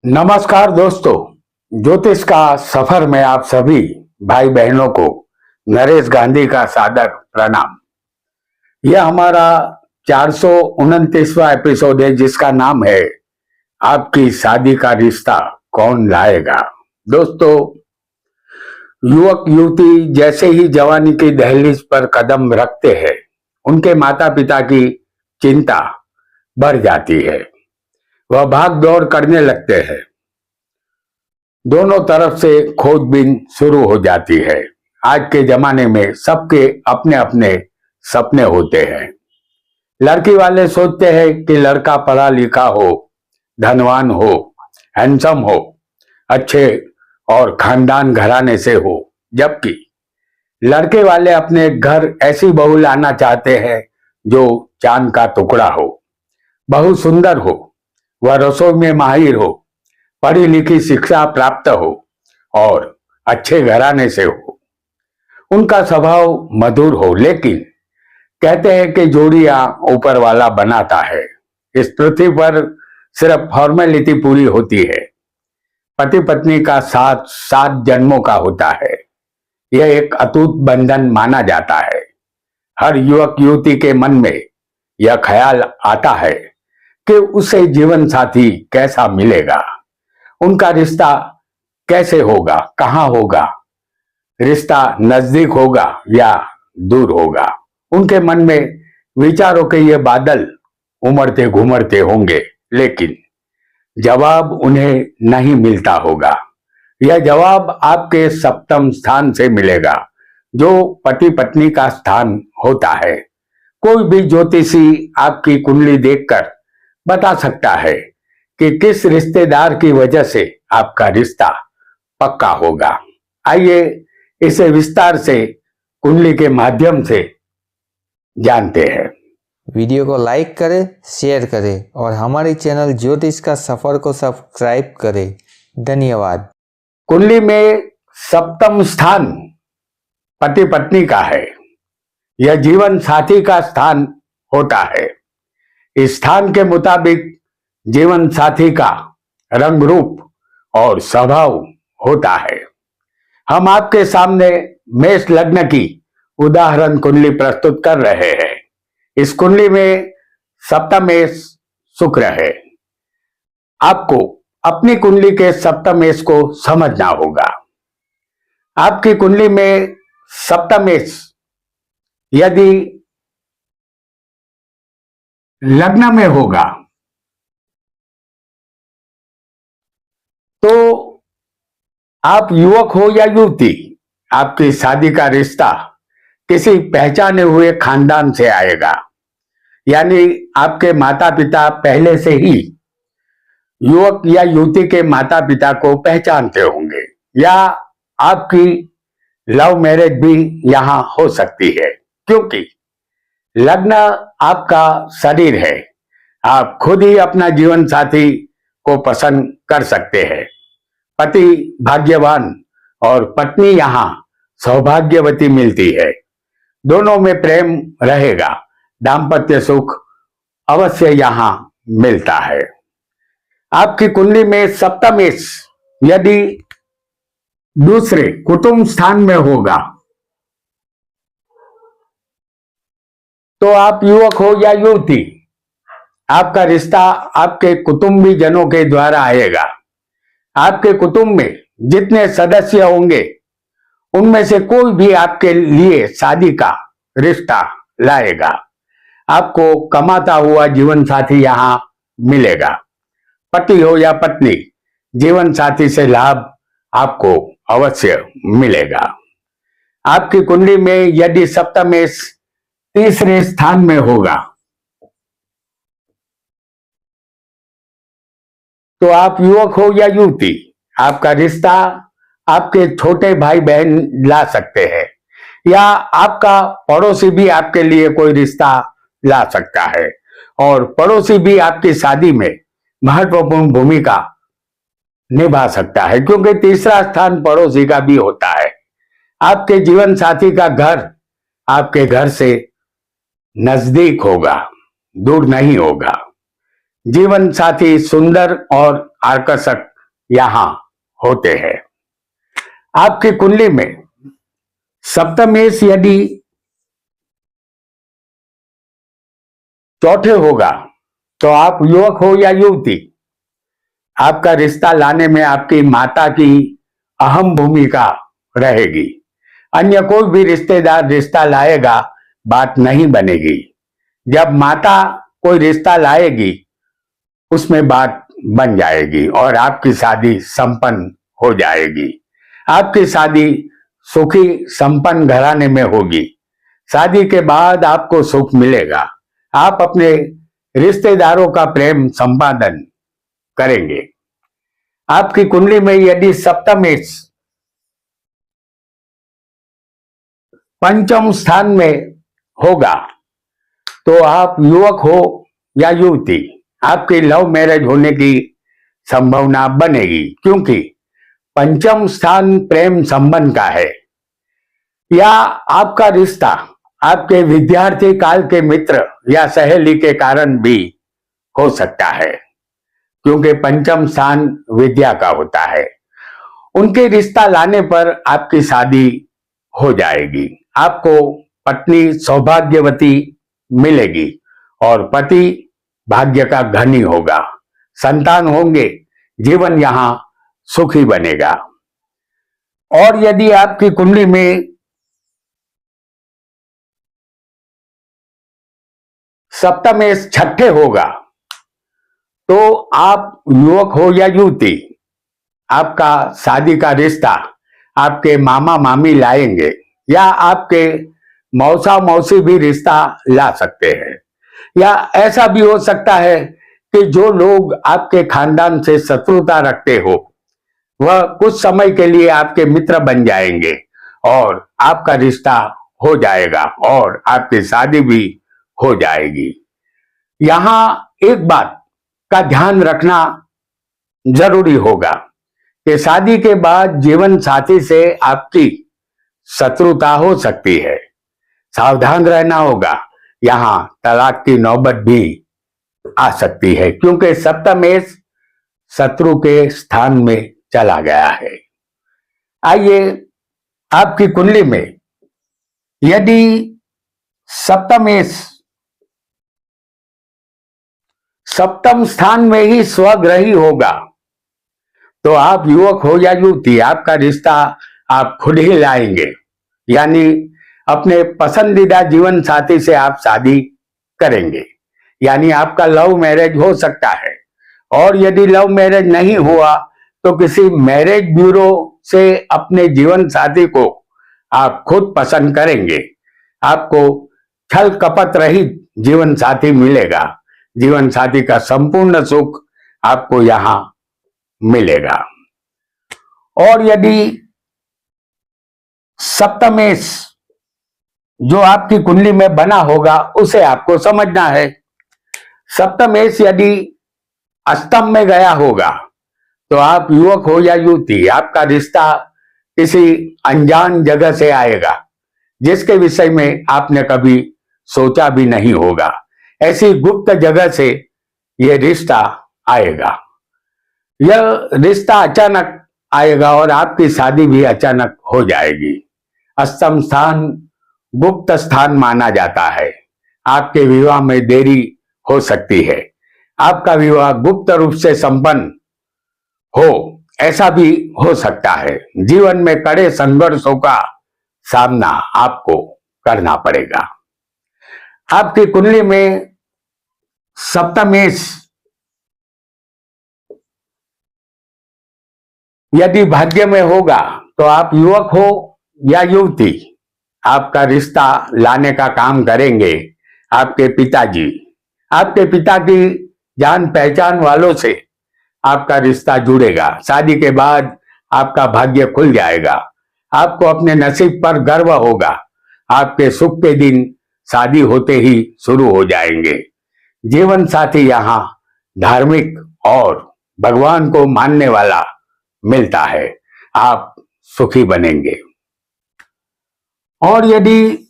नमस्कार दोस्तों, ज्योतिष का सफर में आप सभी भाई बहनों को नरेश गांधी का सादर प्रणाम। यह हमारा 429वां एपिसोड है जिसका नाम है आपकी शादी का रिश्ता कौन लाएगा। दोस्तों, युवक युवती जैसे ही जवानी की दहलीज पर कदम रखते हैं, उनके माता पिता की चिंता बढ़ जाती है। वह भाग दौड़ करने लगते हैं। दोनों तरफ से खोजबीन शुरू हो जाती है। आज के जमाने में सबके अपने अपने सपने होते हैं। लड़की वाले सोचते हैं कि लड़का पढ़ा लिखा हो, धनवान हो, हैंडसम हो, अच्छे और खानदान घराने से हो, जबकि लड़के वाले अपने घर ऐसी बहू लाना चाहते हैं जो चांद का टुकड़ा हो, बहू सुंदर हो, वह रसोई में माहिर हो, पढ़ी लिखी शिक्षा प्राप्त हो और अच्छे घराने से हो, उनका स्वभाव मधुर हो। लेकिन कहते हैं कि जोड़ियां ऊपर वाला बनाता है। इस पृथ्वी पर सिर्फ फॉर्मेलिटी पूरी होती है। पति पत्नी का साथ 7 जन्मों का होता है। यह एक अटूट बंधन माना जाता है। हर युवक युवती के मन में यह ख्याल आता है कि उसे जीवन साथी कैसा मिलेगा, उनका रिश्ता कैसे होगा, कहां होगा, रिश्ता नजदीक होगा या दूर होगा। उनके मन में विचारों के ये बादल उमड़ते घुमड़ते होंगे, लेकिन जवाब उन्हें नहीं मिलता होगा। यह जवाब आपके सप्तम स्थान से मिलेगा, जो पति पत्नी का स्थान होता है। कोई भी ज्योतिषी आपकी कुंडली देखकर बता सकता है कि किस रिश्तेदार की वजह से आपका रिश्ता पक्का होगा। आइए इसे विस्तार से कुंडली के माध्यम से जानते हैं। वीडियो को लाइक करें, शेयर करें और हमारे चैनल ज्योतिष का सफर को सब्सक्राइब करें। धन्यवाद। कुंडली में सप्तम स्थान पति पत्नी का है। यह जीवन साथी का स्थान होता है। इस स्थान के मुताबिक जीवन साथी का रंग रूप और स्वभाव होता है। हम आपके सामने मेष लग्न की उदाहरण कुंडली प्रस्तुत कर रहे हैं। इस कुंडली में सप्तमेश शुक्र है। आपको अपनी कुंडली के सप्तमेश को समझना होगा। आपकी कुंडली में सप्तमेश यदि लग्न में होगा तो आप युवक हो या युवती, आपकी शादी का रिश्ता किसी पहचाने हुए खानदान से आएगा। यानी आपके माता पिता पहले से ही युवक या युवती के माता पिता को पहचानते होंगे, या आपकी लव मैरिज भी यहां हो सकती है, क्योंकि लग्न आपका शरीर है। आप खुद ही अपना जीवन साथी को पसंद कर सकते हैं। पति भाग्यवान और पत्नी यहां सौभाग्यवती मिलती है। दोनों में प्रेम रहेगा। दाम्पत्य सुख अवश्य यहां मिलता है। आपकी कुंडली में सप्तमेश यदि दूसरे कुटुंब स्थान में होगा तो आप युवक हो या युवती, आपका रिश्ता आपके कुटुंबी जनों के द्वारा आएगा। आपके कुटुंब में जितने सदस्य होंगे उनमें से कोई भी आपके लिए शादी का रिश्ता लाएगा। आपको कमाता हुआ जीवन साथी यहां मिलेगा। पति हो या पत्नी, जीवन साथी से लाभ आपको अवश्य मिलेगा। आपकी कुंडली में यदि सप्तमेश तीसरे स्थान में होगा तो आप युवक हो या युवती, आपका रिश्ता आपके छोटे भाई बहन ला सकते हैं, या आपका पड़ोसी भी आपके लिए कोई रिश्ता ला सकता है, और पड़ोसी भी आपकी शादी में महत्वपूर्ण भूमिका निभा सकता है, क्योंकि तीसरा स्थान पड़ोसी का भी होता है। आपके जीवन साथी का घर आपके घर से नजदीक होगा, दूर नहीं होगा। जीवन साथी सुंदर और आकर्षक यहाँ होते हैं। आपकी कुंडली में सप्तमेश यदि चौथे होगा तो आप युवक हो या युवती, आपका रिश्ता लाने में आपकी माता की अहम भूमिका रहेगी। अन्य कोई भी रिश्तेदार रिश्ता लाएगा, बात नहीं बनेगी। जब माता कोई रिश्ता लाएगी उसमें बात बन जाएगी और आपकी शादी संपन्न हो जाएगी। आपकी शादी सुखी संपन्न घराने में होगी। शादी के बाद आपको सुख मिलेगा। आप अपने रिश्तेदारों का प्रेम संपादन करेंगे। आपकी कुंडली में यदि सप्तमेश पंचम स्थान में होगा तो आप युवक हो या युवती, आपकी लव मैरिज होने की संभावना बनेगी, क्योंकि पंचम स्थान प्रेम संबंध का है। या आपका रिश्ता आपके विद्यार्थी काल के मित्र या सहेली के कारण भी हो सकता है, क्योंकि पंचम स्थान विद्या का होता है। उनके रिश्ता लाने पर आपकी शादी हो जाएगी। आपको पत्नी सौभाग्यवती मिलेगी और पति भाग्य का धनी होगा। संतान होंगे, जीवन यहां सुखी बनेगा। और यदि आपकी कुंडली में सप्तमेश छठे होगा तो आप युवक हो या युवती, आपका शादी का रिश्ता आपके मामा मामी लाएंगे या आपके मौसा मौसी भी रिश्ता ला सकते हैं। या ऐसा भी हो सकता है कि जो लोग आपके खानदान से शत्रुता रखते हो वह कुछ समय के लिए आपके मित्र बन जाएंगे और आपका रिश्ता हो जाएगा और आपकी शादी भी हो जाएगी। यहां एक बात का ध्यान रखना जरूरी होगा कि शादी के बाद जीवन साथी से आपकी शत्रुता हो सकती है। सावधान रहना होगा। यहां तलाक की नौबत भी आ सकती है, क्योंकि सप्तमेश शत्रु के स्थान में चला गया है। आइए, आपकी कुंडली में यदि सप्तमेश सप्तम स्थान में ही स्वग्रही होगा तो आप युवक हो या युवती, आपका रिश्ता आप खुद ही लाएंगे। यानी अपने पसंदीदा जीवन साथी से आप शादी करेंगे। यानी आपका लव मैरिज हो सकता है। और यदि लव मैरिज नहीं हुआ तो किसी मैरिज ब्यूरो से अपने जीवन साथी को आप खुद पसंद करेंगे। आपको छल कपट रहित जीवन साथी मिलेगा। जीवन साथी का संपूर्ण सुख आपको यहां मिलेगा। और यदि सप्तमेश जो आपकी कुंडली में बना होगा उसे आपको समझना है। सप्तमेश यदि अष्टम में गया होगा तो आप युवक हो या युवती, आपका रिश्ता किसी अनजान जगह से आएगा जिसके विषय में आपने कभी सोचा भी नहीं होगा। ऐसी गुप्त जगह से यह रिश्ता आएगा। यह रिश्ता अचानक आएगा और आपकी शादी भी अचानक हो जाएगी। अष्टम स्थान गुप्त स्थान माना जाता है। आपके विवाह में देरी हो सकती है। आपका विवाह गुप्त रूप से संपन्न हो, ऐसा भी हो सकता है। जीवन में कड़े संघर्षों का सामना आपको करना पड़ेगा। आपकी कुंडली में सप्तमेश यदि भाग्य में होगा तो आप युवक हो या युवती, आपका रिश्ता लाने का काम करेंगे आपके पिताजी। आपके पिता की जान पहचान वालों से आपका रिश्ता जुड़ेगा। शादी के बाद आपका भाग्य खुल जाएगा। आपको अपने नसीब पर गर्व होगा। आपके सुख के दिन शादी होते ही शुरू हो जाएंगे। जीवन साथी यहाँ धार्मिक और भगवान को मानने वाला मिलता है। आप सुखी बनेंगे। और यदि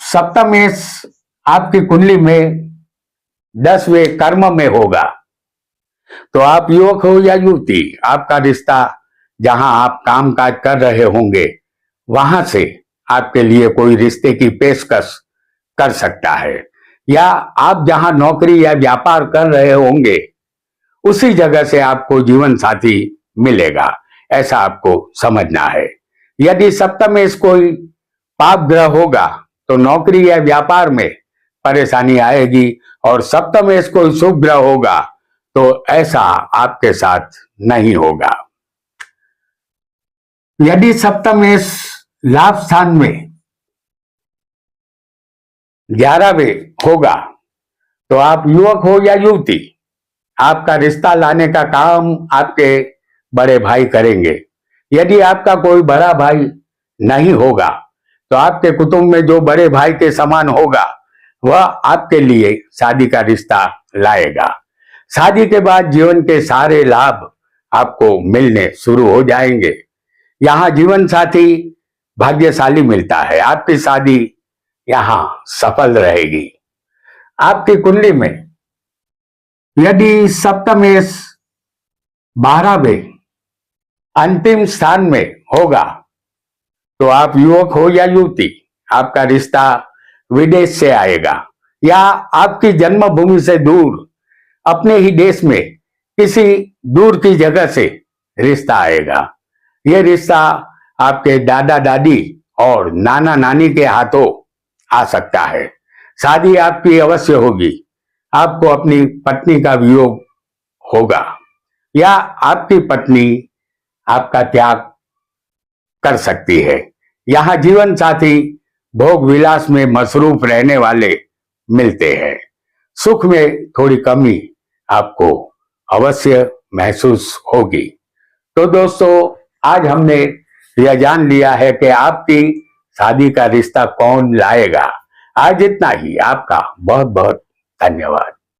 सप्तमेश आपकी कुंडली में 10वें कर्म में होगा तो आप युवक हो या युवती, आपका रिश्ता जहां आप काम काज कर रहे होंगे वहां से आपके लिए कोई रिश्ते की पेशकश कर सकता है, या आप जहां नौकरी या व्यापार कर रहे होंगे उसी जगह से आपको जीवन साथी मिलेगा, ऐसा आपको समझना है। यदि सप्तमेश कोई पाप ग्रह होगा तो नौकरी या व्यापार में परेशानी आएगी, और सप्तमेश कोई शुभ ग्रह होगा तो ऐसा आपके साथ नहीं होगा। यदि सप्तमेश लाभ स्थान में 11वें होगा तो आप युवक हो या युवती, आपका रिश्ता लाने का काम आपके बड़े भाई करेंगे। यदि आपका कोई बड़ा भाई नहीं होगा तो आपके कुटुंब में जो बड़े भाई के समान होगा वह आपके लिए शादी का रिश्ता लाएगा। शादी के बाद जीवन के सारे लाभ आपको मिलने शुरू हो जाएंगे। यहाँ जीवन साथी भाग्यशाली मिलता है, आपकी शादी यहाँ सफल रहेगी। आपकी कुंडली में यदि सप्तमेश 12वें अंतिम स्थान में होगा तो आप युवक हो या युवती, आपका रिश्ता विदेश से आएगा, या आपकी जन्मभूमि से दूर अपने ही देश में किसी दूर की जगह से रिश्ता आएगा। यह रिश्ता आपके दादा दादी और नाना नानी के हाथों आ सकता है। शादी आपकी अवश्य होगी, आपको अपनी पत्नी का वियोग होगा, या आपकी पत्नी आपका त्याग कर सकती है। यहाँ जीवन साथी भोग विलास में मसरूफ रहने वाले मिलते हैं। सुख में थोड़ी कमी आपको अवश्य महसूस होगी। तो दोस्तों, आज हमने यह जान लिया है कि आपकी शादी का रिश्ता कौन लाएगा। आज इतना ही। आपका बहुत बहुत धन्यवाद।